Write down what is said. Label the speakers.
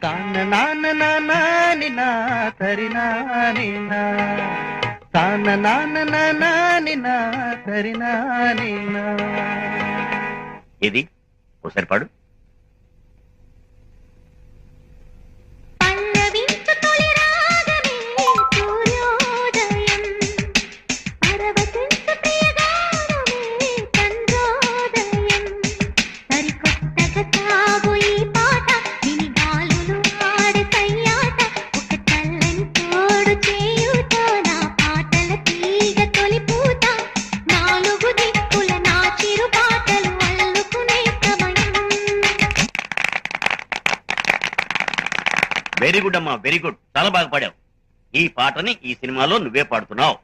Speaker 1: ತಾನ ನಾನ ನಾನಿ ನಾ ತರಿ ನಾನಿ ನಾ ತಾನ నాన నాని నా తరి నాని నా.
Speaker 2: ఏది ఒకసారి పాడు. వెరీ గుడ్ అమ్మా, వెరీ గుడ్, చాలా బాగా పాడావు. ఈ పాటని ఈ సినిమాలో నువ్వే పాడుతున్నావు.